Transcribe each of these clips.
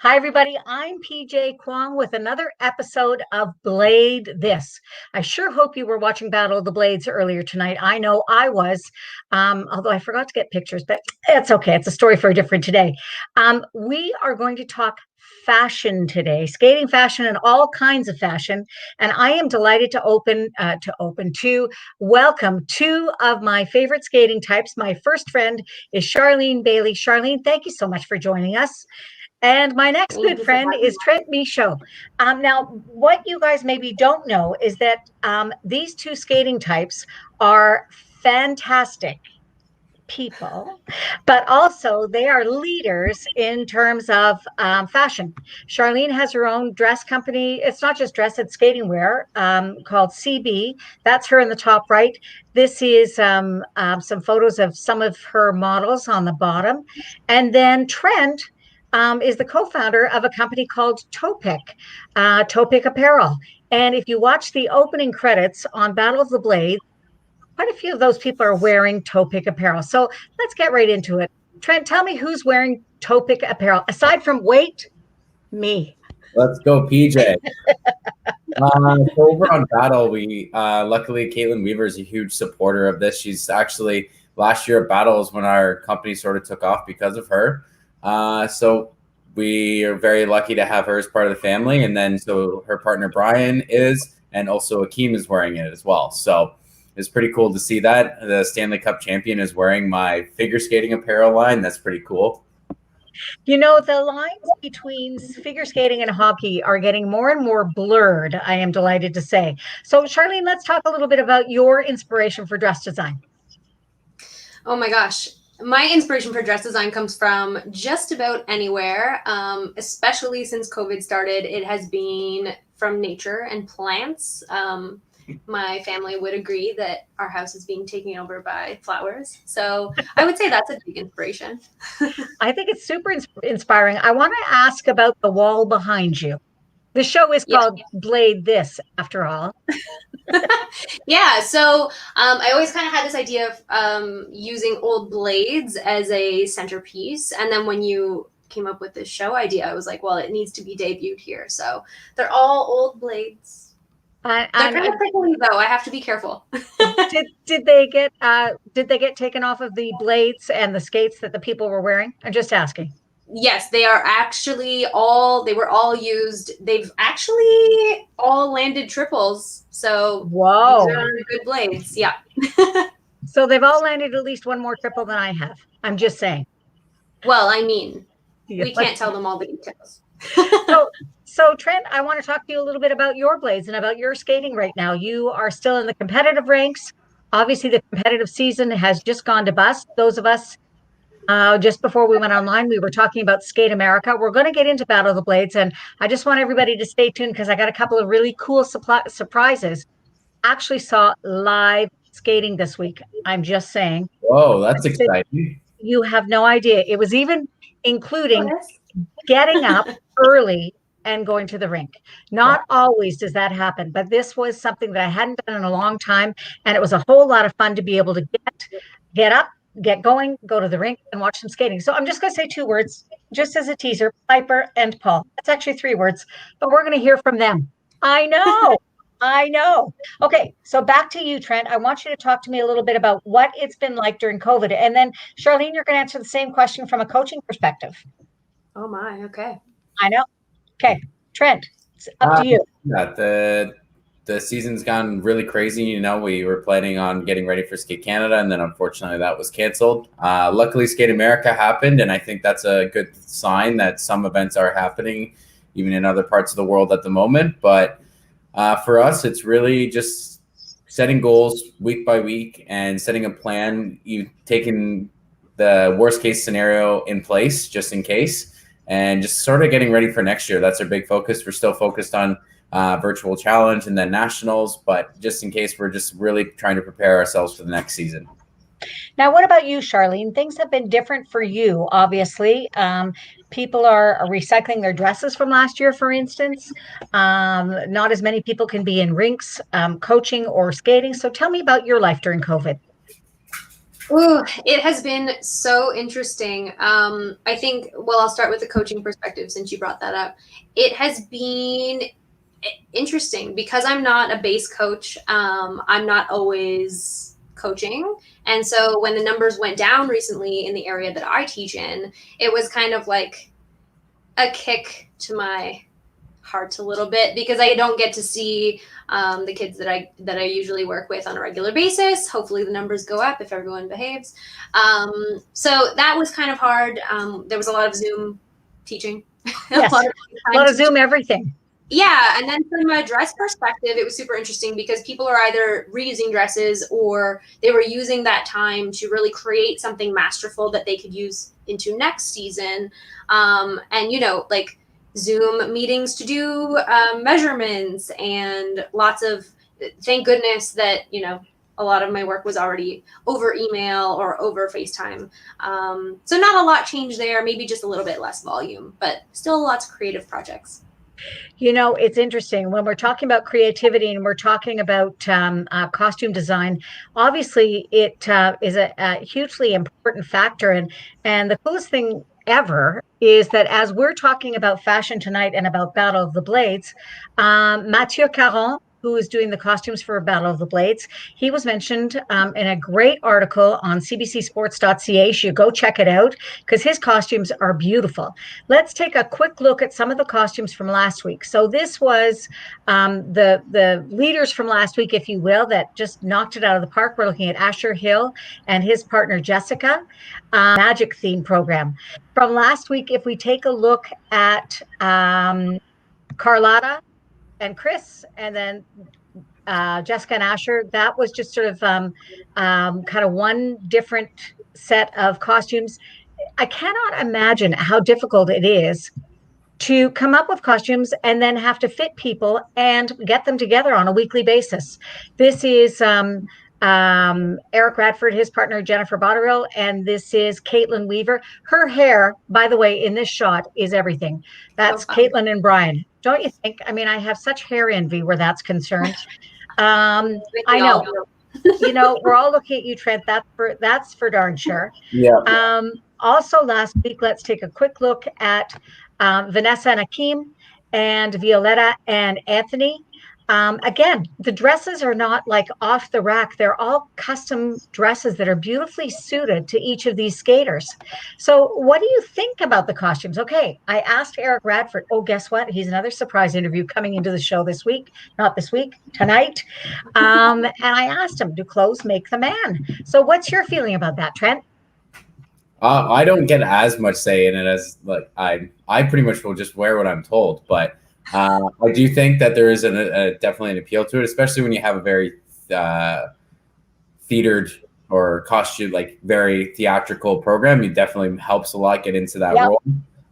Hi, everybody. I'm PJ Kwong with another episode of Blade This. I sure hope you were watching Battle of the Blades earlier tonight. I know I was, although I forgot to get pictures, but it's okay. It's a story for a different today. We are going to talk fashion today, skating fashion and all kinds of fashion. And I am delighted to welcome two of my favorite skating types. My first friend is Charlene Bailey. Charlene, thank you so much for joining us. And my next Thank good you for friend having is me. Trent Michaud. Now, what you guys maybe don't know is that these two skating types are fantastic people, but also they are leaders in terms of fashion. Charlene has her own dress company. It's not just dress, it's skating wear called CB. That's her in the top right. This is some photos of some of her models on the bottom. And then Trent is the co-founder of a company called Topic Apparel. And if you watch the opening credits on Battle of the Blades, quite a few of those people are wearing Topic apparel. So let's get right into it. Trent, tell me who's wearing Topic apparel aside from me. Let's go, PJ. So over on Battle, we luckily Caitlin Weaver is a huge supporter of this. She's actually last year at Battle is when our company sort of took off because of her. So we are very lucky to have her as part of the family, and then so her partner Brian is, and also Akeem is wearing it as well. So it's pretty cool to see that the Stanley Cup champion is wearing my figure skating apparel line. That's pretty cool. You know, the lines between figure skating and hockey are getting more and more blurred, I am delighted to say. So, Charlene, let's talk a little bit about your inspiration for dress design. Oh my gosh. My inspiration for dress design comes from just about anywhere, especially since COVID started. It has been from nature and plants. My family would agree that our house is being taken over by flowers. So I would say that's a big inspiration. I think it's super inspiring. I want to ask about the wall behind you. The show is called Blade This, after all. Yeah, so I always kind of had this idea of using old blades as a centerpiece. And then when you came up with this show idea, I was like, well, it needs to be debuted here. So they're all old blades. They're kind of prickly though. I have to be careful. Did they get taken off of the blades and the skates that the people were wearing? I'm just asking. Yes, they are actually they were all used. They've actually all landed triples. So whoa, these are good blades. Yeah. So they've all landed at least one more triple than I have. I'm just saying. Well, I mean, we can't tell them all the details. So Trent, I want to talk to you a little bit about your blades and about your skating right now. You are still in the competitive ranks. Obviously, the competitive season has just gone to bust. Those of us, just before we went online, we were talking about Skate America. We're going to get into Battle of the Blades, and I just want everybody to stay tuned because I got a couple of really cool surprises. Actually saw live skating this week. I'm just saying. Whoa, that's exciting. You have no idea. It was even including getting up early and going to the rink. Not always does that happen, but this was something that I hadn't done in a long time. And it was a whole lot of fun to be able to get up, get going, go to the rink and watch some skating. So I'm just going to say two words, just as a teaser, Piper and Paul. That's actually three words, but we're going to hear from them. I know. I know. Okay, so back to you, Trent. I want you to talk to me a little bit about what it's been like during COVID. And then, Charlene, you're going to answer the same question from a coaching perspective. Oh, my. Okay. I know. Okay, Trent, it's up to you. Yeah, the season's gone really crazy. You know, we were planning on getting ready for Skate Canada, and then unfortunately that was canceled. Luckily, Skate America happened, and I think that's a good sign that some events are happening, even in other parts of the world at the moment. But for us, it's really just setting goals week by week and setting a plan. You taking the worst case scenario in place just in case, and just sort of getting ready for next year. That's our big focus. We're still focused on virtual challenge and then nationals, but just in case, we're just really trying to prepare ourselves for the next season. Now, what about you, Charlene? Things have been different for you, obviously. People are recycling their dresses from last year, for instance. Not as many people can be in rinks, coaching or skating. So tell me about your life during COVID. Ooh, it has been so interesting. I think, well, I'll start with the coaching perspective since you brought that up. It has been interesting because I'm not a base coach. I'm not always coaching. And so when the numbers went down recently in the area that I teach in, it was kind of like a kick to my heart a little bit because I don't get to see the kids that I usually work with on a regular basis. Hopefully the numbers go up if everyone behaves. So that was kind of hard. There was a lot of Zoom teaching. Yes, a lot of Zoom everything. Yeah, and then from a dress perspective, it was super interesting because people are either reusing dresses or they were using that time to really create something masterful that they could use into next season. And like Zoom meetings to do measurements and lots of. Thank goodness that a lot of my work was already over email or over FaceTime. So not a lot changed there. Maybe just a little bit less volume, but still lots of creative projects. It's interesting when we're talking about creativity and we're talking about costume design. Obviously, it is a hugely important factor, and the coolest thing ever is that as we're talking about fashion tonight and about Battle of the Blades, Mathieu Caron, who is doing the costumes for Battle of the Blades, he was mentioned in a great article on cbcsports.ca. You should go check it out because his costumes are beautiful. Let's take a quick look at some of the costumes from last week. So this was the leaders from last week, if you will, that just knocked it out of the park. We're looking at Asher Hill and his partner Jessica, Magic theme program. From last week, if we take a look at Carlotta and Chris, and then Jessica and Asher, that was just sort of kind of one different set of costumes. I cannot imagine how difficult it is to come up with costumes and then have to fit people and get them together on a weekly basis. This is Eric Radford, his partner Jennifer Botterill, and this is Caitlin Weaver. Her hair, by the way, in this shot is everything. That's Caitlin and Brian. Don't you think? I mean, I have such hair envy where that's concerned. I know. We're all looking at you, Trent. That's for darn sure. Yeah. Also, last week, let's take a quick look at Vanessa and Akeem and Violeta and Anthony. Again, the dresses are not like off the rack. They're all custom dresses that are beautifully suited to each of these skaters. So what do you think about the costumes? Okay, I asked Eric Radford. Oh, guess what? He's another surprise interview coming into the show this week. Not this week, tonight. And I asked him, do clothes make the man? So what's your feeling about that, Trent? I don't get as much say in it as like I pretty much will just wear what I'm told, but I do think that there is definitely an appeal to it, especially when you have a very theatered or costume, like very theatrical program. It definitely helps a lot get into that role.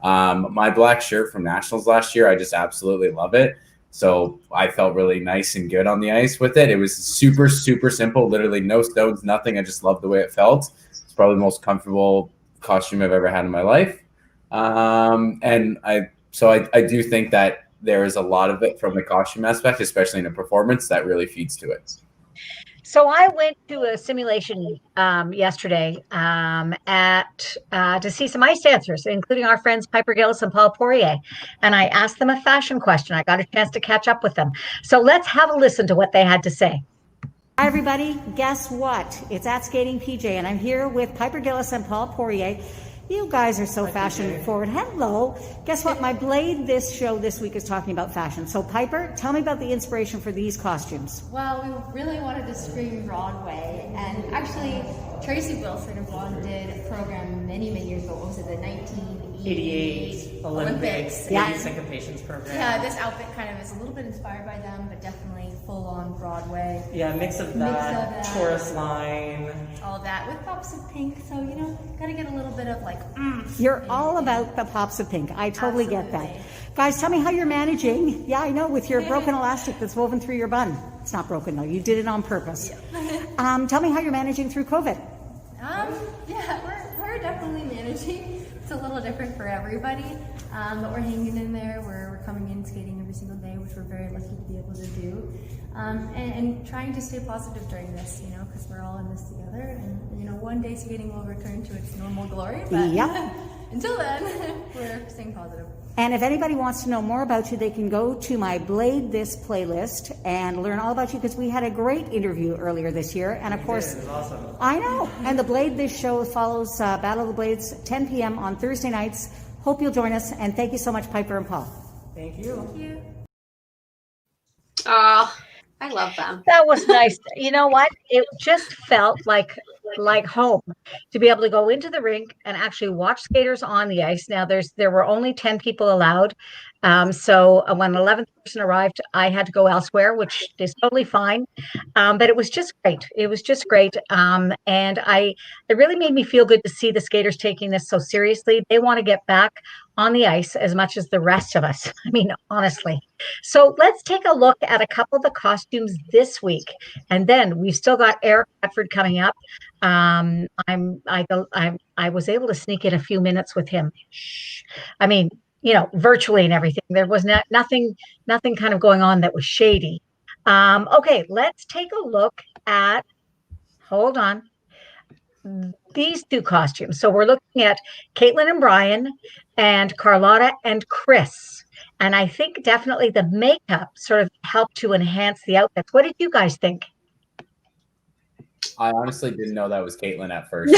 My black shirt from Nationals last year, I just absolutely love it. So I felt really nice and good on the ice with it. It was super, super simple, literally no stones, nothing. I just loved the way it felt. It's probably the most comfortable costume I've ever had in my life. And I do think that there is a lot of it from the costume aspect, especially in a performance, that really feeds to it. So I went to a simulation yesterday to see some ice dancers, including our friends Piper Gillis and Paul Poirier. And I asked them a fashion question. I got a chance to catch up with them. So let's have a listen to what they had to say. Hi, everybody. Guess what? It's at Skating PJ, and I'm here with Piper Gillis and Paul Poirier. You guys are so fashion forward. Hello. Guess what? My Blade show this week is talking about fashion. So Piper, tell me about the inspiration for these costumes. Well, we really wanted to scream Broadway, and actually Tracy Wilson of Blonde did a program many years ago. What was it, the 1988 Olympics? Yeah, syncopations program. Yeah, this outfit kind of is a little bit inspired by them, but definitely full on Broadway. Yeah, mix of that, Taurus line. All of that with pops of pink, so gotta get a little bit of like You're all about the pops of pink. I totally get that. Guys, tell me how you're managing. Yeah, I know, with your broken elastic that's woven through your bun. It's not broken though, you did it on purpose. Tell me how you're managing through COVID. Yeah, we're definitely managing. it's a little different for everybody, but we're hanging in there. We're coming in skating every single day, which we're very lucky to be able to do, and trying to stay positive during this, because we're all in this together. And one day skating will return to its normal glory. But until then, we're staying positive. And if anybody wants to know more about you, they can go to my Blade This playlist and learn all about you, because we had a great interview earlier this year. And of course, It was awesome. I know. And the Blade This show follows Battle of the Blades, 10 p.m. on Thursday nights. Hope you'll join us. And thank you so much, Piper and Paul. Thank you. Thank you. Oh, I love them. That was nice. You know what? It just felt like home to be able to go into the rink and actually watch skaters on the ice. Now there were only 10 people allowed. So when the 11th person arrived, I had to go elsewhere, which is totally fine. But it was just great. It was just great. And it really made me feel good to see the skaters taking this so seriously. They want to get back on the ice as much as the rest of us. I mean, honestly. So let's take a look at a couple of the costumes this week. And then we've still got Eric Radford coming up. I was able to sneak in a few minutes with him. I mean, virtually and everything. There was nothing kind of going on that was shady. Okay, let's take a look at, hold on, these two costumes. So we're looking at Caitlin and Brian and Carlotta and Chris. And I think definitely the makeup sort of helped to enhance the outfits. What did you guys think? I honestly didn't know that was Caitlin at first.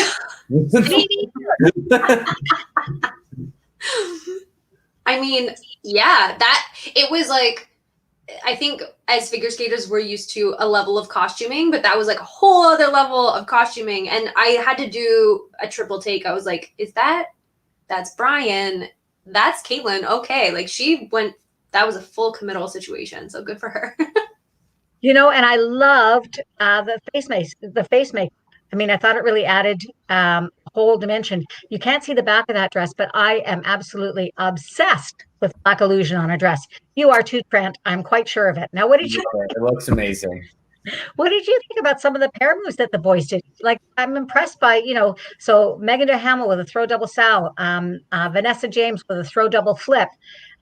I mean, yeah, it was like, I think as figure skaters, we're used to a level of costuming, but that was like a whole other level of costuming. And I had to do a triple take. I was like, that's Brian, that's Caitlin. Okay. Like that was a full committal situation. So good for her. And I loved the face makeup. I mean, I thought it really added whole dimension. You can't see the back of that dress, but I am absolutely obsessed with black illusion on a dress. You are too, Trent. I'm quite sure of it. Now, what did you think? It looks amazing. What did you think about some of the pair moves that the boys did? Like, I'm impressed by, so Megan DeHamel with a throw double sow, Vanessa James with a throw double flip,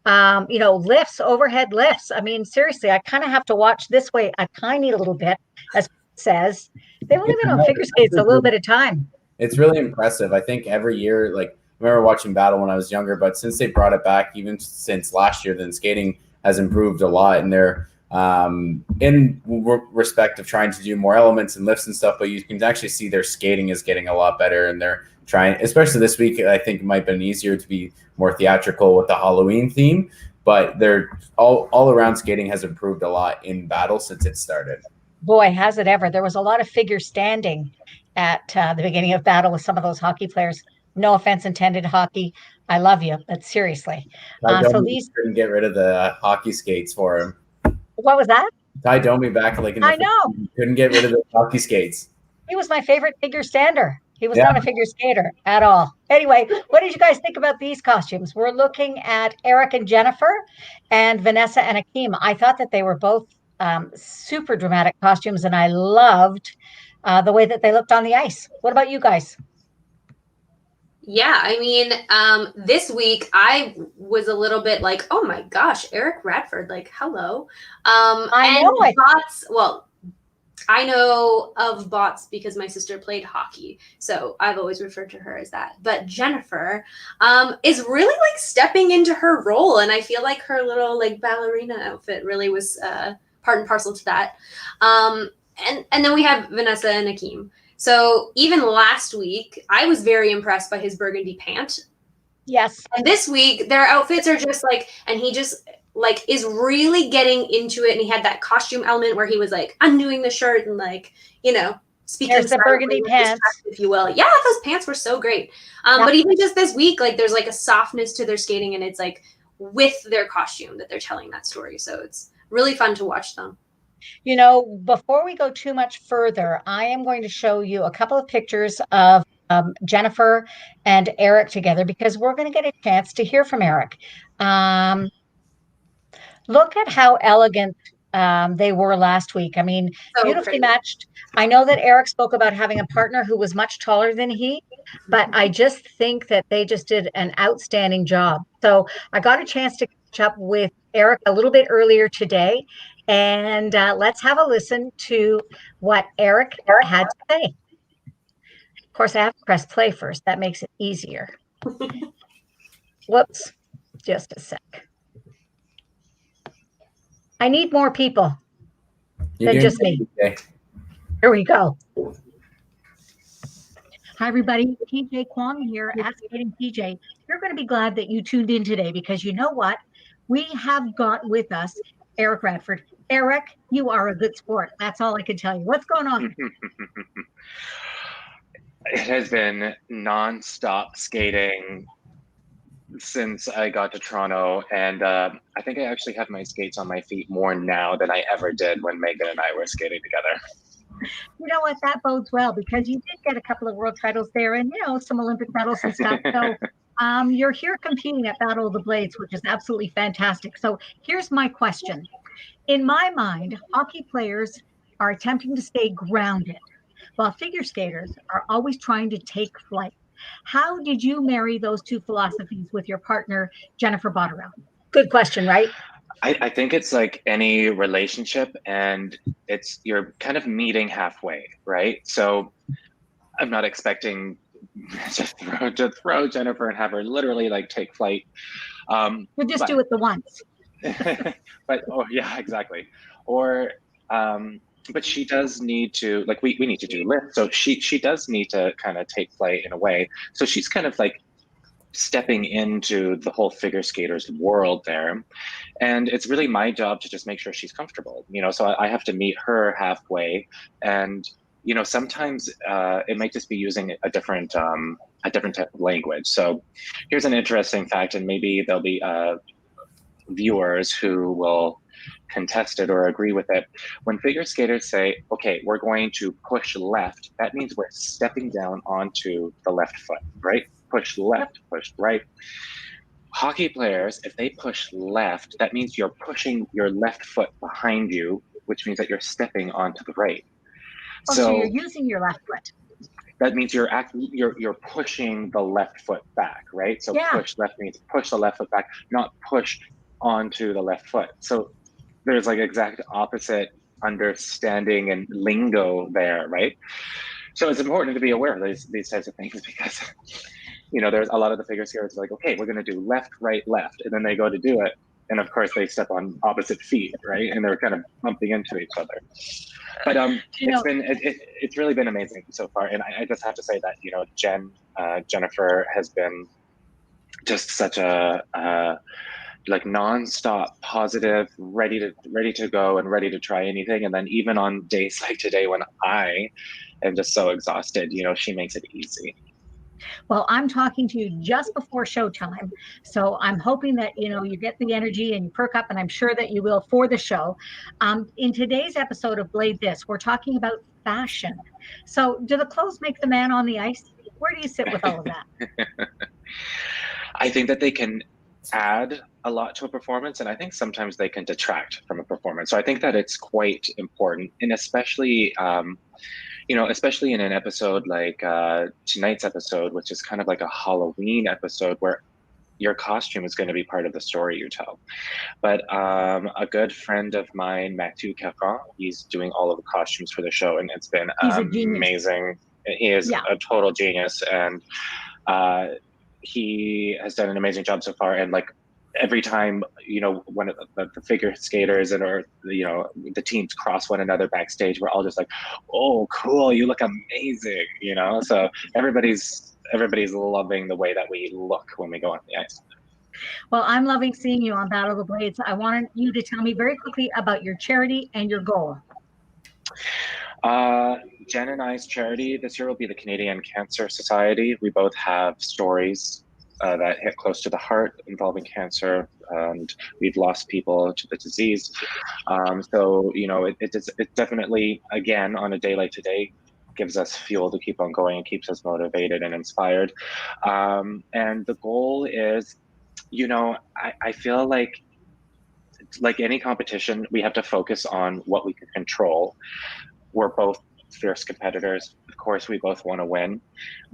lifts, overhead lifts. I mean, seriously, I kind of have to watch this way a tiny little bit, as it says. They've only been on figure skates a little bit of time. It's really impressive. I think every year, like, I remember watching Battle when I was younger, but since they brought it back, even since last year, then skating has improved a lot. And they're in respect of trying to do more elements and lifts and stuff, but you can actually see their skating is getting a lot better. And they're trying, especially this week, I think it might have been easier to be more theatrical with the Halloween theme, but they're all around skating has improved a lot in Battle since it started. Boy, has it ever. There was a lot of figure standing at the beginning of Battle with some of those hockey players. No offense intended, hockey. I love you, but seriously. So these couldn't get rid of the hockey skates for him. What was that? Ty Domi back like in the I know. Couldn't get rid of the hockey skates. He was my favorite figure stander. He was not a figure skater at all. Anyway, what did you guys think about these costumes? We're looking at Eric and Jennifer and Vanessa and Akeem. I thought that they were both super dramatic costumes, and I loved the way that they looked on the ice. What about you guys? Yeah, I mean, this week I was a little bit like, oh my gosh, Eric Radford, like, hello. I know of Bots because my sister played hockey, so I've always referred to her as that. But Jennifer is really like stepping into her role, and I feel like her little like ballerina outfit really was part and parcel to that. And then we have Vanessa and Akeem. So even last week, I was very impressed by his burgundy pant. Yes. And this week, their outfits are just like, and he just like is really getting into it. And he had that costume element where he was like undoing the shirt and like, speaking. There's the burgundy pants, if you will. Yeah, those pants were so great. But even just this week, like there's like a softness to their skating, and it's like with their costume that they're telling that story. So it's really fun to watch them. Before we go too much further, I am going to show you a couple of pictures of Jennifer and Eric together, because we're going to get a chance to hear from Eric. Look at how elegant they were last week. I mean, so beautifully matched. I know that Eric spoke about having a partner who was much taller than he. but I just think that they just did an outstanding job. So I got a chance to catch up with Eric a little bit earlier today, and let's have a listen to what Eric had to say. Of course, I have to press play first. That makes it easier. Whoops, just a sec. I need more people than just me. Okay. Here we go. Hi, everybody. PJ Kwong here, Ask Skating PJ. You're going to be glad that you tuned in today because you know what? We have got with us Eric Radford. Eric, you are a good sport. That's all I can tell you. What's going on? It has been non-stop skating since I got to Toronto, and I think I actually have my skates on my feet more now than I ever did when Megan and I were skating together. You know what? That bodes well because you did get a couple of world titles there and, some Olympic medals and stuff. So you're here competing at Battle of the Blades, which is absolutely fantastic. So here's my question. In my mind, hockey players are attempting to stay grounded, while figure skaters are always trying to take flight. How did you marry those two philosophies with your partner, Jennifer Botterill? Good question, right? I think it's like any relationship, and you're kind of meeting halfway, right? So I'm not expecting to throw Jennifer and have her literally like take flight. We'll just do it the once. But yeah, exactly. Or but she does need to, like, we need to do lift, so she does need to kind of take flight in a way. So she's kind of like stepping into the whole figure skaters world there, and it's really my job to just make sure she's comfortable, so I have to meet her halfway. And sometimes it might just be using a different type of language. So here's an interesting fact, and maybe there'll be viewers who will contest it or agree with it. When figure skaters say, okay, we're going to push left, that means we're stepping down onto the left foot, right? Push left, push right. Hockey players, if they push left, that means you're pushing your left foot behind you, which means that you're stepping onto the right. So you're using your left foot. That means you're pushing the left foot back, right? So push left means push the left foot back, not push onto the left foot. So there's like exact opposite understanding and lingo there, right? So it's important to be aware of these types of things because there's a lot of the figure skaters like, okay, we're going to do left, right, left, and then they go to do it, and of course they step on opposite feet, right? And they're kind of bumping into each other. But it's really been amazing so far, and I just have to say that Jennifer has been just such a like nonstop positive, ready to go and ready to try anything. And then even on days like today when I am just so exhausted, she makes it easy. Well, I'm talking to you just before showtime, so I'm hoping that you get the energy and you perk up, and I'm sure that you will for the show. In today's episode of Blade This, we're talking about fashion. So, do the clothes make the man on the ice? Where do you sit with all of that? I think that they can add a lot to a performance, and I think sometimes they can detract from a performance. So I think that it's quite important, and especially especially in an episode like tonight's episode, which is kind of like a Halloween episode where your costume is going to be part of the story you tell. But a good friend of mine, Mathieu Caron, he's doing all of the costumes for the show, and it's been amazing. He is a total genius, and he has done an amazing job so far. And like every time, when the figure skaters or the teams cross one another backstage, we're all just like, oh, cool, you look amazing, so everybody's loving the way that we look when we go on the ice. Well, I'm loving seeing you on Battle of the Blades. I wanted you to tell me very quickly about your charity and your goal. Jen and I's charity this year will be the Canadian Cancer Society. We both have stories that hit close to the heart involving cancer, and we've lost people to the disease. So it definitely, again, on a day like today, gives us fuel to keep on going and keeps us motivated and inspired. And the goal is, I feel like any competition, we have to focus on what we can control. We're both fierce competitors. Of course, we both want to win,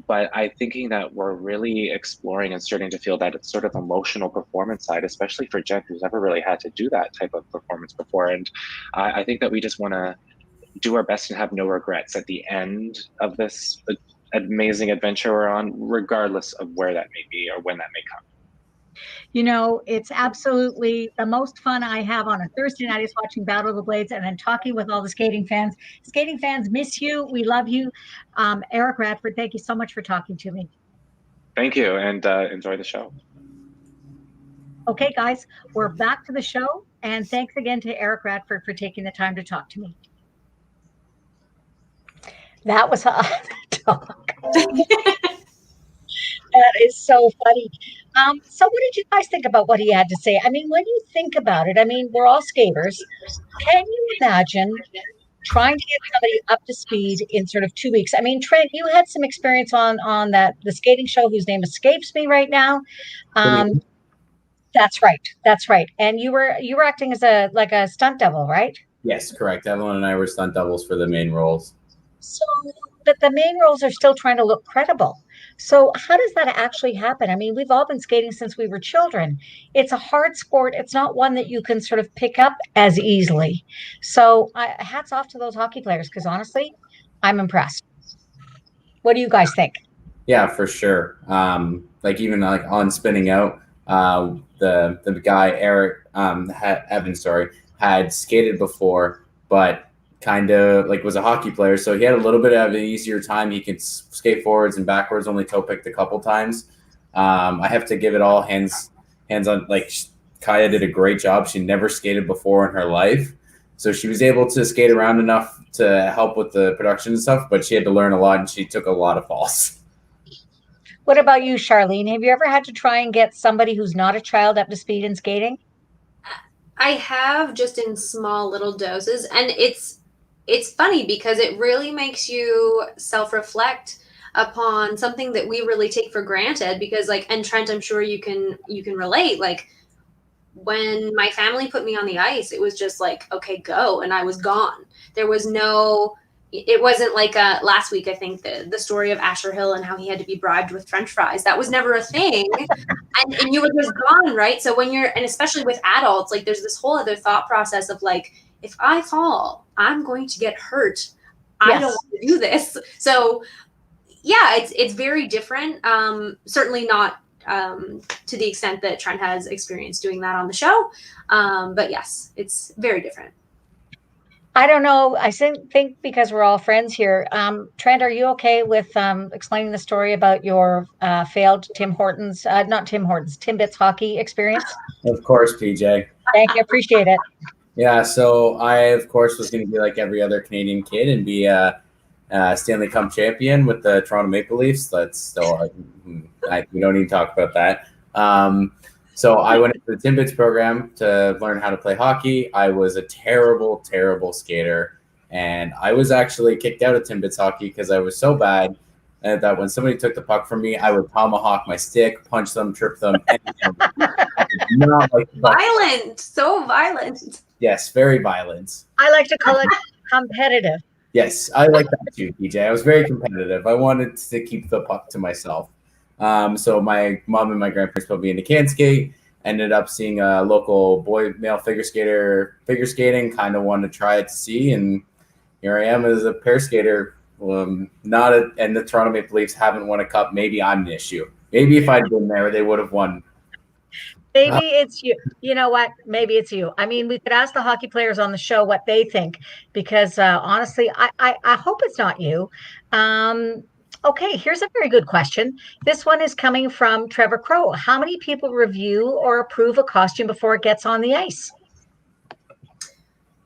but I'm thinking that we're really exploring and starting to feel that it's sort of emotional performance side, especially for Jen, who's never really had to do that type of performance before. And I think that we just want to do our best and have no regrets at the end of this amazing adventure we're on, regardless of where that may be or when that may come. You know, it's absolutely the most fun I have on a Thursday night is watching Battle of the Blades and then talking with all the skating fans. Skating fans miss you. We love you. Eric Radford, thank you so much for talking to me. Thank you, and enjoy the show. Okay, guys, we're back to the show. And thanks again to Eric Radford for taking the time to talk to me. That was a talk. That is so funny. So what did you guys think about what he had to say? I mean, when you think about it, I mean, we're all skaters. Can you imagine trying to get somebody up to speed in sort of 2 weeks? I mean, Trent, you had some experience on the skating show whose name escapes me right now. That's right. That's right. And you were acting as a stunt double, right? Yes, correct. Evelyn and I were stunt doubles for the main roles. So, but the main roles are still trying to look credible. So how does that actually happen? I mean, we've all been skating since we were children. It's a hard sport. It's not one that you can sort of pick up as easily. So hats off to those hockey players, because honestly, I'm impressed. What do you guys think? Yeah, for sure. Like even like on spinning out, the guy Eric Evans, had skated before, but kind of like was a hockey player, so he had a little bit of an easier time. He could skate forwards and backwards, only toe picked a couple times. I have to give it all hands on. Like Kaya did a great job. She never skated before in her life, so she was able to skate around enough to help with the production and stuff, but she had to learn a lot and she took a lot of falls. What about you, Charlene? Have you ever had to try and get somebody who's not a child up to speed in skating? I have, just in small little doses, and it's funny because it really makes you self-reflect upon something that we really take for granted. Because and Trent, I'm sure you can relate. Like when my family put me on the ice, it was just like, okay, go, and I was gone. There was no. It wasn't like last week, I think, the story of Asher Hill and how he had to be bribed with French fries. That was never a thing. and you were just gone, right? So when and especially with adults, like there's this whole other thought process of like, if I fall, I'm going to get hurt. I don't want to do this. So yeah, it's very different. Certainly not to the extent that Trent has experienced doing that on the show. But yes, it's very different. I don't know. I think because we're all friends here. Trent, are you okay with explaining the story about your failed Tim Timbits hockey experience? Of course, PJ. Thank you. Appreciate it. Yeah, so I, of course, was going to be like every other Canadian kid and be a Stanley Cup champion with the Toronto Maple Leafs. That's still, we don't even talk about that. So I went into the Timbits program to learn how to play hockey. I was a terrible, terrible skater. And I was actually kicked out of Timbits hockey because I was so bad that when somebody took the puck from me, I would tomahawk my stick, punch them, trip them. Violent, so violent. Yes, very violent. I like to call it competitive. Yes, I like that too, PJ. I was very competitive. I wanted to keep the puck to myself. So my mom and my grandparents put me into can skate. Ended up seeing a local male figure skating. Kind of wanted to try it to see, and here I am as a pair skater. And the Toronto Maple Leafs haven't won a cup. Maybe I'm the issue. Maybe if I'd been there, they would have won. Maybe it's you. You know what? Maybe it's you. I mean, we could ask the hockey players on the show what they think, because honestly, I hope it's not you. Okay, here's a very good question. This one is coming from Trevor Crow. How many people review or approve a costume before it gets on the ice?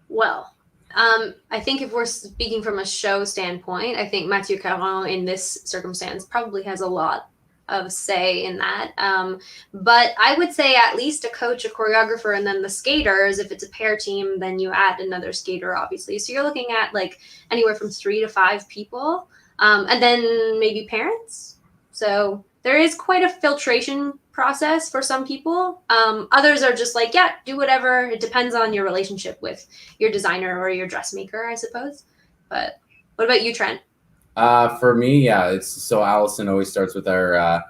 Well, I think if we're speaking from a show standpoint, I think Mathieu Caron in this circumstance probably has a lot of say in that. But I would say at least a coach, a choreographer, and then the skaters. If it's a pair team, then you add another skater, obviously. So you're looking at like anywhere from 3 to 5 people. And then maybe parents. So there is quite a filtration process for some people. Others are just like, yeah, do whatever. It depends on your relationship with your designer or your dressmaker, I suppose. But What about you, Trent? For me, yeah, it's so Allison always starts with our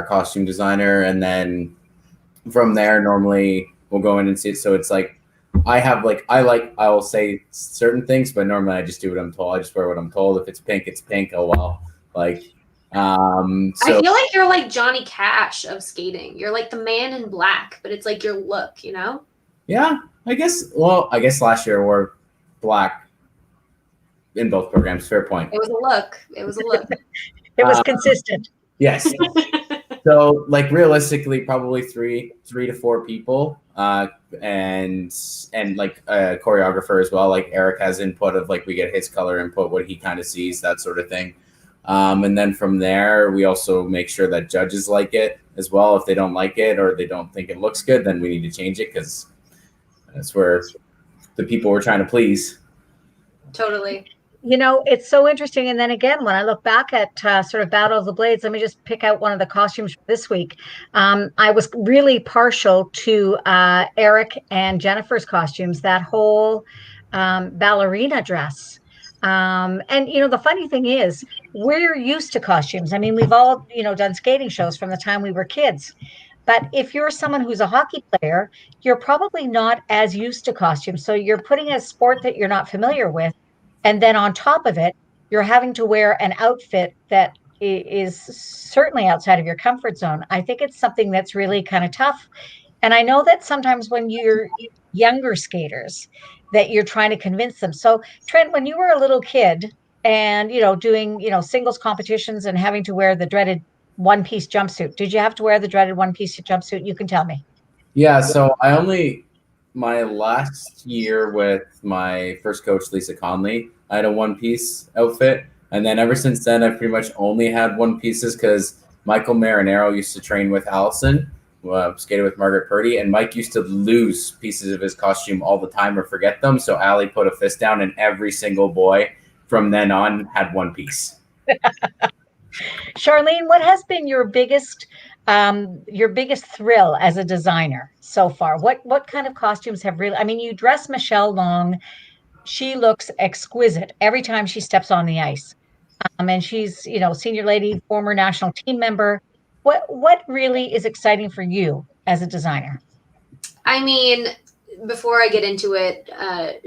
costume designer, and then from there, normally we'll go in and see it. So it's like I will say certain things, but normally I just do what I'm told. I just wear what I'm told. If it's pink, it's pink. Oh well. Like, I feel like you're like Johnny Cash of skating. You're like the man in black, but it's like your look, you know? Yeah, I guess. Well, I guess last year I wore black in both programs. Fair point. It was a look. It was a look. It was consistent. Yes. So, like, realistically, probably three to four people, and like a choreographer as well. Like Eric has input of like we get his color input, what he kind of sees, that sort of thing. And then from there, we also make sure that judges like it as well. If they don't like it or they don't think it looks good, then we need to change it because that's where the people we're trying to please. Totally. You know, it's so interesting. And then again, when I look back at sort of Battle of the Blades, let me just pick out one of the costumes this week. I was really partial to Eric and Jennifer's costumes, that whole ballerina dress. And, you know, the funny thing is, we're used to costumes. I mean, we've all, you know, done skating shows from the time we were kids. But if you're someone who's a hockey player, you're probably not as used to costumes. So you're putting a sport that you're not familiar with. And then on top of it, you're having to wear an outfit that is certainly outside of your comfort zone. I think it's something that's really kind of tough. And I know that sometimes when you're younger skaters, that you're trying to convince them. So Trent, when you were a little kid and, you know, doing, you know, singles competitions and having to wear the dreaded one-piece jumpsuit, did you have to wear the dreaded one-piece jumpsuit? You can tell me. Yeah, so my last year with my first coach, Lisa Conley, I had a one-piece outfit. And then ever since then, I've pretty much only had one pieces because Michael Marinero used to train with Allison, skated with Margaret Purdy, and Mike used to lose pieces of his costume all the time or forget them. So Allie put a fist down, and every single boy from then on had one piece. Charlene, what has been your biggest thrill as a designer so far? What kind of costumes have really, I mean, you dress Michelle Long. She looks exquisite every time she steps on the ice. And she's, you know, senior lady, former national team member. What really is exciting for you as a designer? I mean, before I get into it,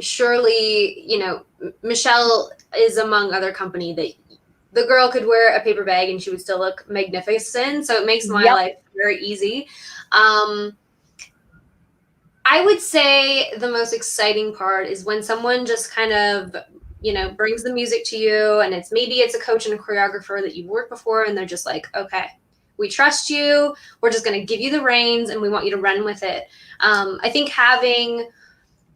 surely, you know, Michelle is among other company that the girl could wear a paper bag and she would still look magnificent. So it makes my life very easy. I would say the most exciting part is when someone just kind of, you know, brings the music to you, and maybe it's a coach and a choreographer that you've worked before, and they're just like, okay, we trust you. We're just going to give you the reins and we want you to run with it. I think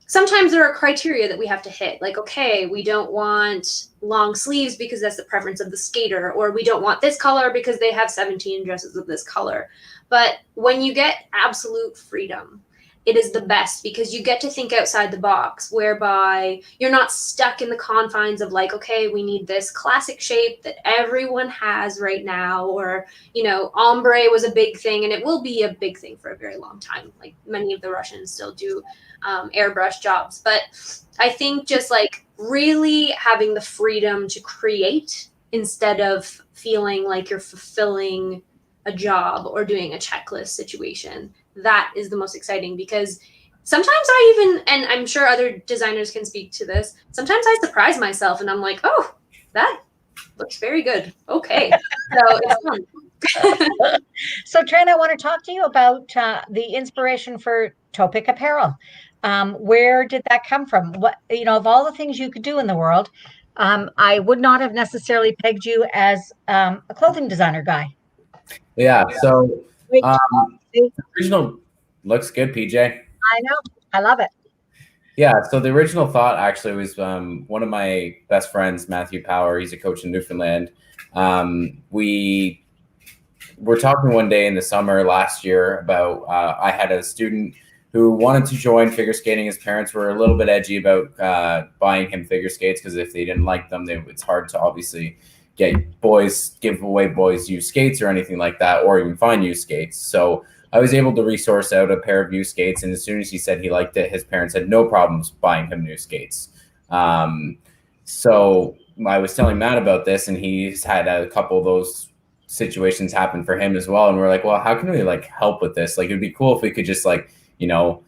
sometimes there are criteria that we have to hit. Like, okay, we don't want long sleeves because that's the preference of the skater, or we don't want this color because they have 17 dresses of this color. But when you get absolute freedom, it is the best because you get to think outside the box, whereby you're not stuck in the confines of like, okay, we need this classic shape that everyone has right now, or, you know, ombre was a big thing and it will be a big thing for a very long time. Like many of the Russians still do airbrush jobs. But I think just like really having the freedom to create instead of feeling like you're fulfilling a job or doing a checklist situation, that is the most exciting, because sometimes and I'm sure other designers can speak to this, sometimes I surprise myself and I'm like, oh, that looks very good. Okay. So it's fun. So Trent, I want to talk to you about the inspiration for Topic Apparel. Where did that come from? What, you know, of all the things you could do in the world, I would not have necessarily pegged you as a clothing designer guy. Yeah. So the original looks good, PJ. I know. I love it. Yeah. So the original thought actually was one of my best friends, Matthew Power. He's a coach in Newfoundland. We were talking one day in the summer last year about I had a student who wanted to join figure skating. His parents were a little bit edgy about buying him figure skates because if they didn't like them, it's hard to obviously give away boys used skates or anything like that, or even find used skates. So I was able to resource out a pair of used skates, and as soon as he said he liked it, his parents had no problems buying him new skates. So I was telling Matt about this, and he's had a couple of those situations happen for him as well. And we're like, well, how can we like help with this? Like, it'd be cool if we could just like, you know,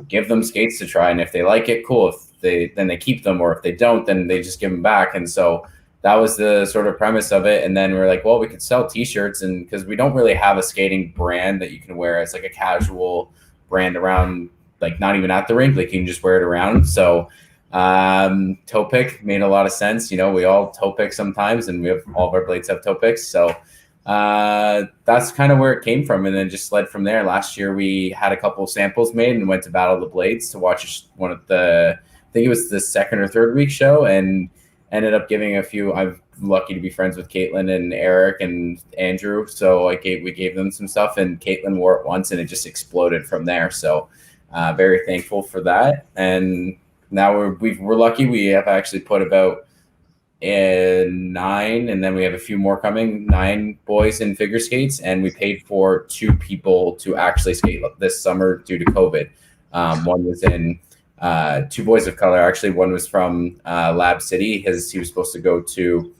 give them skates to try, and if they like it, cool. If they keep them, or if they don't, then they just give them back. And so that was the sort of premise of it. And then we're like, well, we could sell t-shirts, and because we don't really have a skating brand that you can wear. It's like a casual brand around, like not even at the rink, like you can just wear it around. So toe pick made a lot of sense. You know, we all toe pick sometimes, and we have all of our blades have toe picks. So that's kind of where it came from, and then just led from there. Last year we had a couple of samples made and went to Battle the Blades to watch one of the, I think it was the second or third week show, and ended up giving a few. I'm lucky to be friends with Caitlin and Eric and Andrew, so we gave them some stuff, and Caitlin wore it once and it just exploded from there. So very thankful for that. And now we're lucky. We have actually put about 9, and then we have a few more coming, 9 boys in figure skates, and we paid for 2 people to actually skate this summer due to COVID. One was in 2 boys of color. Actually, one was from Lab City. He was supposed to go to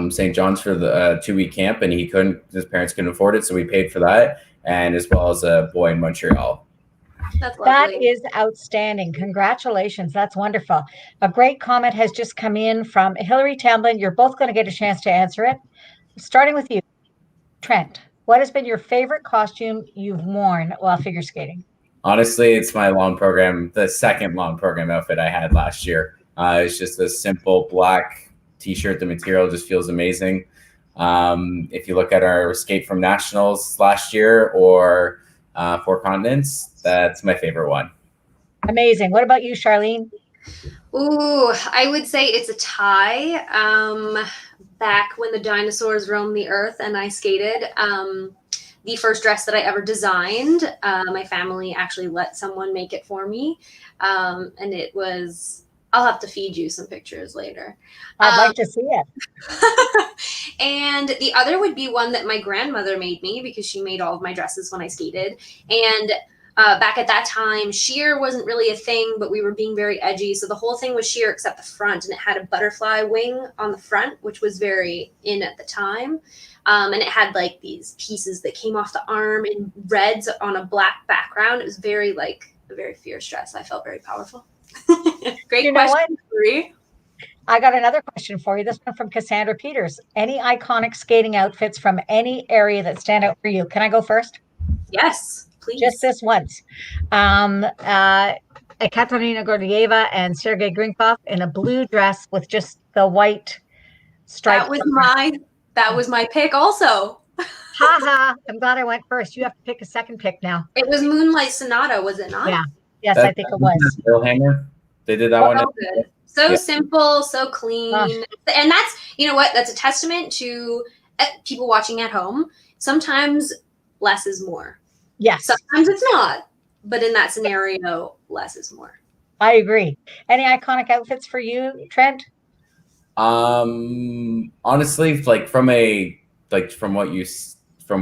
St. John's for the 2-week camp, and he couldn't. His parents couldn't afford it, so we paid for that, and as well as a boy in Montreal. That is outstanding. Congratulations. That's wonderful. A great comment has just come in from Hillary Tamblin. You're both going to get a chance to answer it. Starting with you, Trent, what has been your favorite costume you've worn while figure skating? Honestly, it's my long program, the second long program outfit I had last year. It's just a simple black t-shirt. The material just feels amazing. If you look at our skate from nationals last year, or 4 continents, that's my favorite one. Amazing. What about you, Charlene? Ooh, I would say it's a tie. Back when the dinosaurs roamed the earth and I skated, the first dress that I ever designed, my family actually let someone make it for me. And it was, I'll have to feed you some pictures later. I'd like to see it. And the other would be one that my grandmother made me, because she made all of my dresses when I skated. And back at that time, sheer wasn't really a thing, but we were being very edgy. So the whole thing was sheer except the front, and it had a butterfly wing on the front, which was very in at the time. And it had like these pieces that came off the arm in reds on a black background. It was very like a very fierce dress. I felt very powerful. Great question, Marie. I got another question for you. This one from Cassandra Peters. Any iconic skating outfits from any area that stand out for you? Can I go first? Yes, please. Just this once. Katerina Gordieva and Sergei Grinkov in a blue dress with just the white stripe. That was my pick also. Ha. I'm glad I went first. You have to pick a second pick now. It was Moonlight Sonata, was it not? Yeah. Yes, I think it was. Billhammer. They did that one. Good. So simple, so clean. And that's, you know what, that's a testament to people watching at home. Sometimes less is more. Yes. Sometimes it's not. But in that scenario, less is more. I agree. Any iconic outfits for you, Trent? Honestly, like from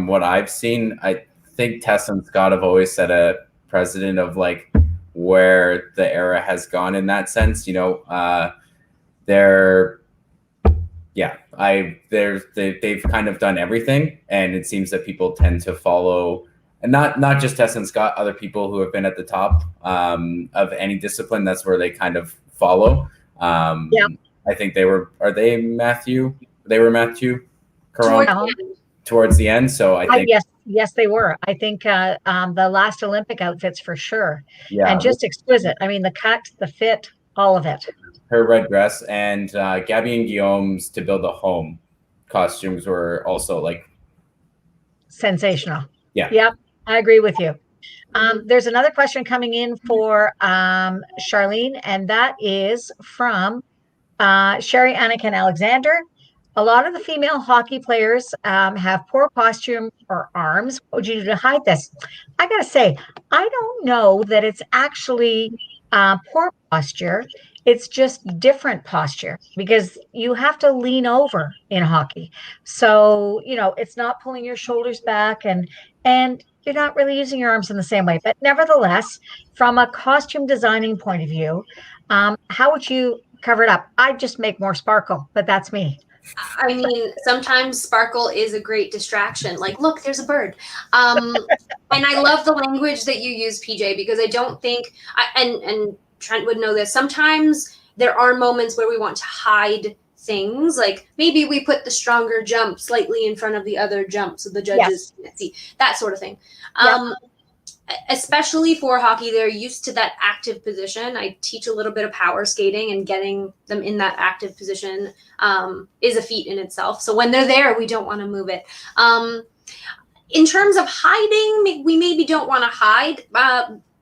what I've seen, I think Tess and Scott have always set a precedent of like where the era has gone in that sense. You know, they've kind of done everything, and it seems that people tend to follow, and not just Tess and Scott, other people who have been at the top of any discipline. That's where they kind of follow. I think they were Matthew Caron towards the end. So I think yes, they were. I think the last Olympic outfits for sure. Yeah, and just exquisite. I mean, the cut, the fit, all of it. Her red dress, and Gabby and Guillaume's To Build a Home costumes were also like sensational. Yeah. Yep, I agree with you. There's another question coming in for Charlene, and that is from Sherry Anakin Alexander. A lot of the female hockey players have poor posture or arms. What would you do to hide this? I got to say, I don't know that it's actually poor posture. It's just different posture, because you have to lean over in hockey. So, you know, it's not pulling your shoulders back, and you're not really using your arms in the same way. But nevertheless, from a costume designing point of view, how would you cover it up. I just make more sparkle, but that's me. I mean, sometimes sparkle is a great distraction. Like, look, there's a bird. And I love the language that you use, PJ, because I don't think, and Trent would know this, sometimes there are moments where we want to hide things. Like maybe we put the stronger jump slightly in front of the other jump so the judges can't see, that sort of thing. Especially for hockey, they're used to that active position. I teach a little bit of power skating, and getting them in that active position is a feat in itself. So when they're there, we don't want to move it. In terms of hiding, we maybe don't want to hide.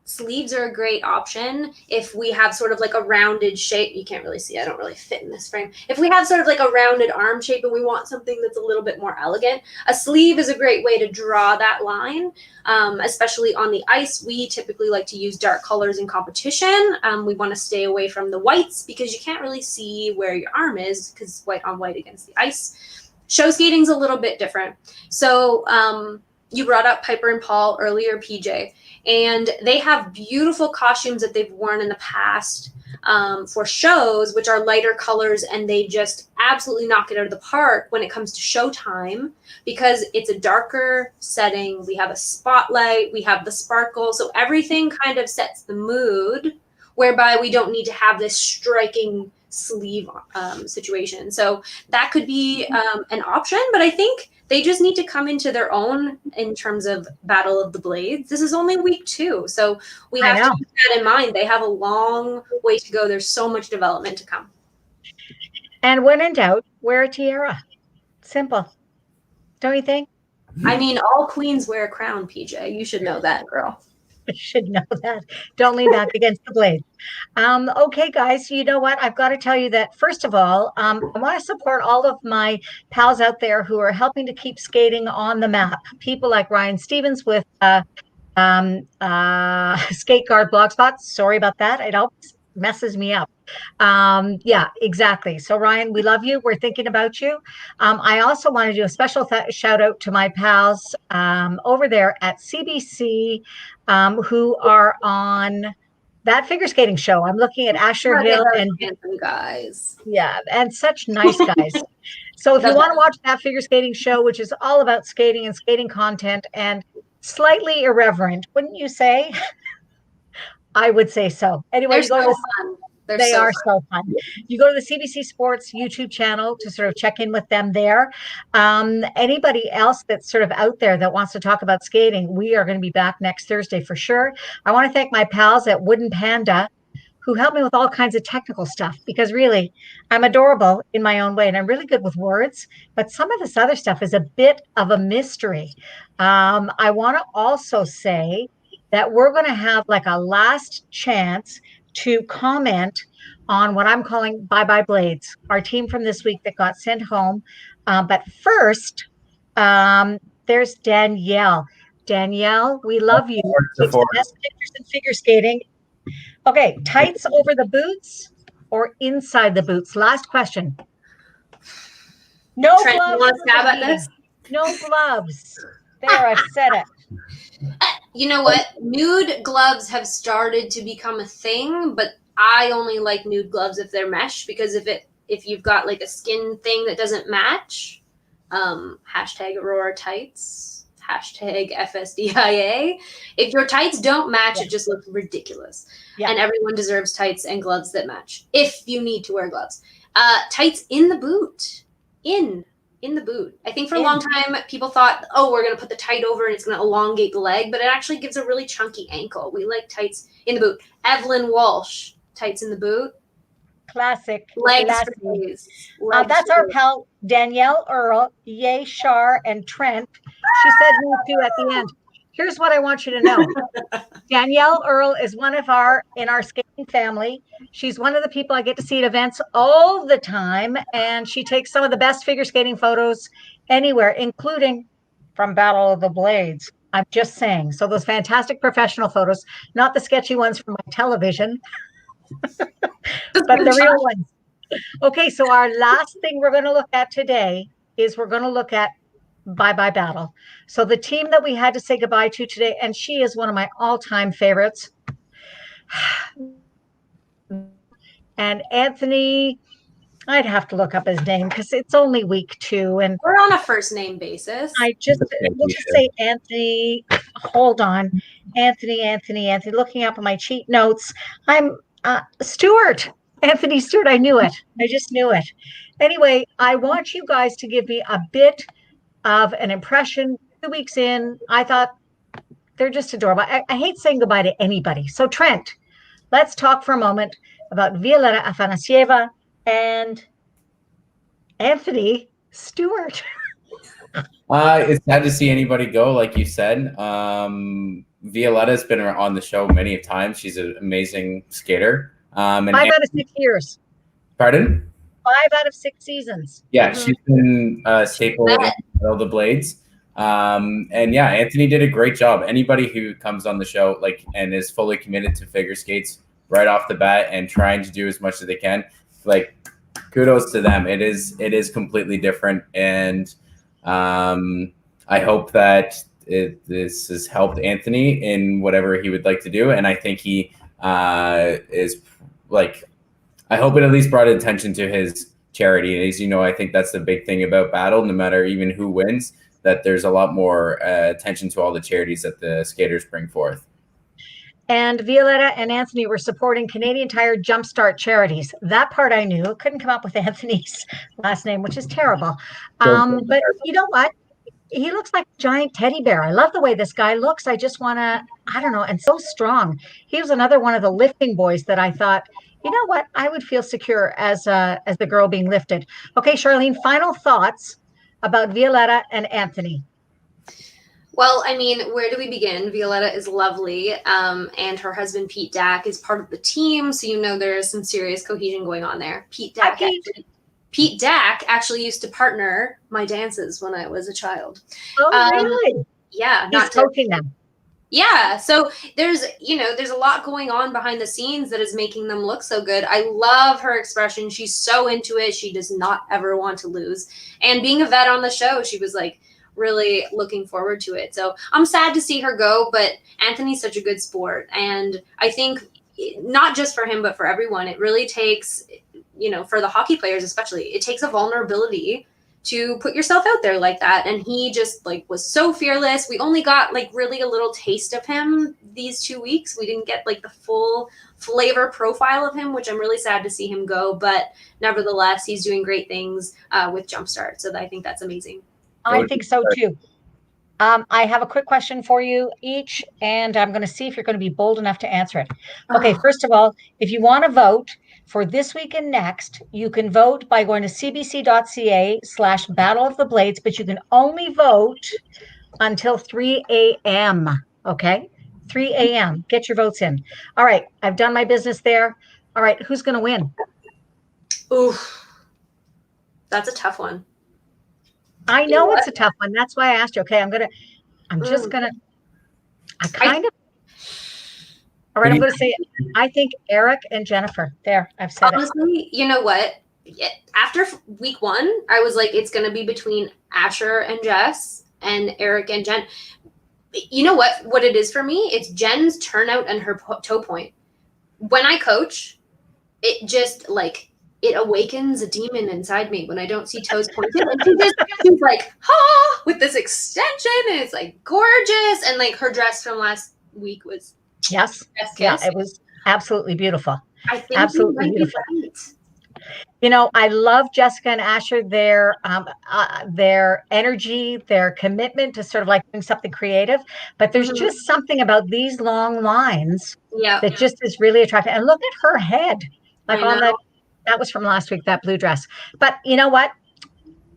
Sleeves are a great option if we have sort of like a rounded shape. You can't really see, I don't really fit in this frame. If we have sort of like a rounded arm shape and we want something that's a little bit more elegant, a sleeve is a great way to draw that line, especially on the ice. We typically like to use dark colors in competition. We want to stay away from the whites because you can't really see where your arm is because white on white against the ice. Show skating's a little bit different. So you brought up Piper and Paul earlier, PJ. And they have beautiful costumes that they've worn in the past for shows, which are lighter colors, and they just absolutely knock it out of the park when it comes to showtime because it's a darker setting. We have a spotlight, we have the sparkle, so everything kind of sets the mood, whereby we don't need to have this striking sleeve situation. So that could be an option, but I think they just need to come into their own in terms of Battle of the Blades. This is only week 2, so we have to keep that in mind. They have a long way to go. There's so much development to come. And when in doubt, wear a tiara. Simple. Don't you think? I mean, all queens wear a crown, PJ. You should know that, girl. I should know that. Don't lean back against the blade. Okay, guys, you know what? I've got to tell you that, first of all, I want to support all of my pals out there who are helping to keep skating on the map. People like Ryan Stevens with Skate Guard Blogspot. Sorry about that. It always messes me up. Yeah, exactly. So Ryan, we love you. We're thinking about you. I also want to do a special shout out to my pals over there at CBC who are on that figure skating show. I'm looking at Asher Hill and handsome guys. Yeah, and such nice guys. So if you want to watch that figure skating show, which is all about skating and skating content and slightly irreverent, wouldn't you say? I would say so. Anyway, They're so fun. They are so fun. You go to the CBC Sports YouTube channel to sort of check in with them there. Anybody else that's sort of out there that wants to talk about skating, we are going to be back next Thursday for sure. I want to thank my pals at Wooden Panda who help me with all kinds of technical stuff because really I'm adorable in my own way and I'm really good with words, but some of this other stuff is a bit of a mystery. I want to also say that we're going to have like a last chance to comment on what I'm calling Bye Bye Blades, our team from this week that got sent home. But first, there's Danielle. Danielle, we love you. Takes the best pictures in figure skating. Okay, tights over the boots or inside the boots? Last question. No Trent, gloves. you want to stab at this? No gloves. There, I've said it. You know what? Nude gloves have started to become a thing, but I only like nude gloves if they're mesh because if you've got like a skin thing that doesn't match, hashtag Aurora tights, hashtag FSDIA. If your tights don't match, it just looks ridiculous. Yeah. And everyone deserves tights and gloves that match if you need to wear gloves. Tights in the boot. In the boot. I think for a long time, people thought, oh, we're going to put the tight over and it's going to elongate the leg, but it actually gives a really chunky ankle. We like tights in the boot. Evelyn Walsh, tights in the boot. Classic. Legs Classic. for days. That's our pal, Danielle Earl, Yay Shar, and Trent. She said me too at the end. Here's what I want you to know. Danielle Earl is one of in our skating family. She's one of the people I get to see at events all the time, and she takes some of the best figure skating photos anywhere, including from Battle of the Blades. I'm just saying. So those fantastic professional photos, not the sketchy ones from my television, but the real ones. Okay, so our last thing we're going to look at today is we're going to look at Bye Bye Battle. So the team that we had to say goodbye to today, and she is one of my all-time favorites. And Anthony, I'd have to look up his name because it's only week 2. And We're on a first name basis. we'll just say Anthony. Hold on. Anthony. Looking up at my cheat notes. I'm Stewart. Anthony Stewart. I knew it. I just knew it. Anyway, I want you guys to give me a bit of an impression. 2 weeks in, I thought they're just adorable. I hate saying goodbye to anybody. So, Trent, let's talk for a moment about Violeta Afanasieva and Anthony Stewart. It's sad to see anybody go, like you said. Violeta's been on the show many times. She's an amazing skater. And 5 out of 6 years. Pardon? 5 out of 6 seasons. Yeah, she's been a staple in all the Blades. And yeah, Anthony did a great job. Anybody who comes on the show and is fully committed to figure skates right off the bat and trying to do as much as they can, kudos to them. It is completely different, and I hope that this has helped Anthony in whatever he would like to do, and I think he is I hope it at least brought attention to his charity. And as you know, I think that's the big thing about Battle, no matter even who wins, that there's a lot more attention to all the charities that the skaters bring forth. And Violeta and Anthony were supporting Canadian Tire Jumpstart charities. That part I knew. Couldn't come up with Anthony's last name, which is terrible. But you know what? He looks like a giant teddy bear. I love the way this guy looks. I just want to, I don't know, and so strong. He was another one of the lifting boys that I thought, you know what? I would feel secure as the girl being lifted. Okay, Charlene, final thoughts about Violeta and Anthony. Well, I mean, where do we begin? Violeta is lovely, and her husband, Pete Dack, is part of the team, so you know there's some serious cohesion going on there. Pete Dack actually used to partner my dances when I was a child. Oh, really? Yeah. He's coaching them. Yeah. So there's a lot going on behind the scenes that is making them look so good. I love her expression. She's so into it. She does not ever want to lose. And being a vet on the show, she was really looking forward to it. So I'm sad to see her go, but Anthony's such a good sport. And I think not just for him, but for everyone, it really takes, for the hockey players especially, it takes a vulnerability to put yourself out there like that. And he just was so fearless. We only got really a little taste of him these 2 weeks. We didn't get the full flavor profile of him, which I'm really sad to see him go. But nevertheless, he's doing great things with Jumpstart. So I think that's amazing. I think so too. I have a quick question for you each, and I'm going to see if you're going to be bold enough to answer it. Okay, first of all, if you want to vote for this week and next, you can vote by going to cbc.ca/Battle of the Blades, but you can only vote until 3 a.m. Okay? 3 a.m. Get your votes in. All right, I've done my business there. All right, who's going to win? Oof. That's a tough one. I know it's a tough one. That's why I asked you. Okay, I'm going to say, I think Eric and Jennifer. There, I've said Honestly, you know what? After week 1, I was it's going to be between Asher and Jess and Eric and Jen. You know what it is for me? It's Jen's turnout and her toe point. When I coach, it just it awakens a demon inside me when I don't see toes pointed. And she's with this extension, and it's gorgeous. And her dress from last week was yes, it was absolutely beautiful. I think absolutely beautiful. Right. I love Jessica and Asher, their energy, their commitment to sort of doing something creative. But there's just something about these long lines that just is really attractive. And look at her head, that was from last week, that blue dress. But you know what?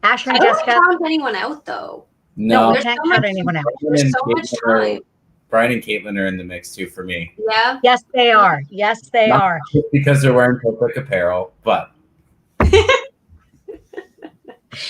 Asher and Jessica. Don't count anyone out, though. No, we can't count anyone out. There's so much time. Brian and Caitlin are in the mix too for me. Yeah. Yes, they are. Yes, they are. Just because they're wearing public apparel, but.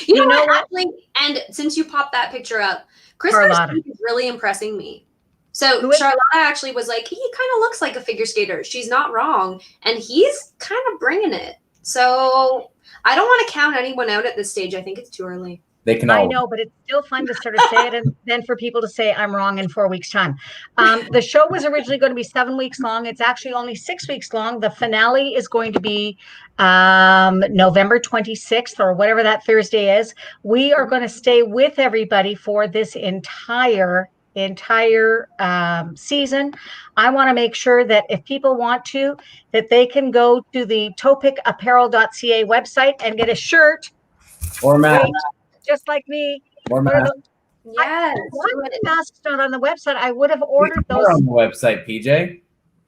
You know what? Actually, and since you popped that picture up, Chris is really impressing me. So Charlotta actually was he kind of looks like a figure skater. She's not wrong. And he's kind of bringing it. So I don't want to count anyone out at this stage. I think it's too early. They can I all. know, but it's still fun to sort of say it and then for people to say I'm wrong in 4 weeks' time. The show was originally going to be 7 weeks long. It's actually only 6 weeks long. The finale is going to be November 26th or whatever that Thursday is. We are going to stay with everybody for this entire season. I want to make sure that if people want to, that they can go to the topicapparel.ca website and get a shirt. Or Matt. Great. Just like me. Or What are Matt. those? Yes. Why are the masks not on the website? I would have ordered They're those. on the website, PJ.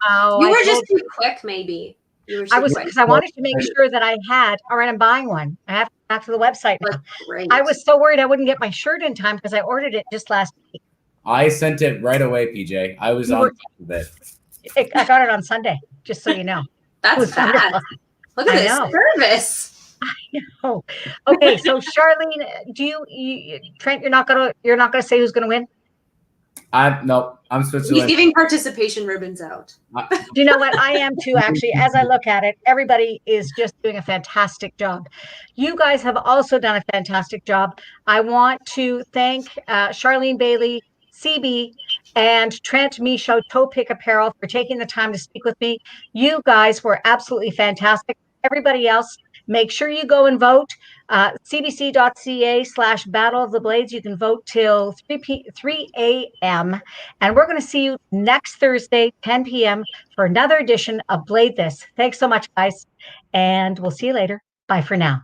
Oh, You I were just told too quick, maybe. You were I too was quick. because I wanted to make sure that I had. All right, I'm buying one. I have to go back to the website now. Great. I was so worried I wouldn't get my shirt in time because I ordered it just last week. I sent it right away, PJ. I was on top of it. I got it on Sunday, just so you know. That's fast. Wonderful. Look at I this know. service. Oh, okay. So Charlene, do you Trent? You're not gonna say who's gonna win? No, I'm He's Switzerland. giving participation ribbons out. Do you know what? I am too, actually. As I look at it, everybody is just doing a fantastic job. You guys have also done a fantastic job. I want to thank Charlene Bailey, CB, and Trent Michaud, Toe Pick Apparel, for taking the time to speak with me. You guys were absolutely fantastic. Everybody else, make sure you go and vote. cbc.ca/Battle of the Blades. You can vote till 3 a.m. And we're going to see you next Thursday, 10 p.m. for another edition of Blade This. Thanks so much, guys. And we'll see you later. Bye for now.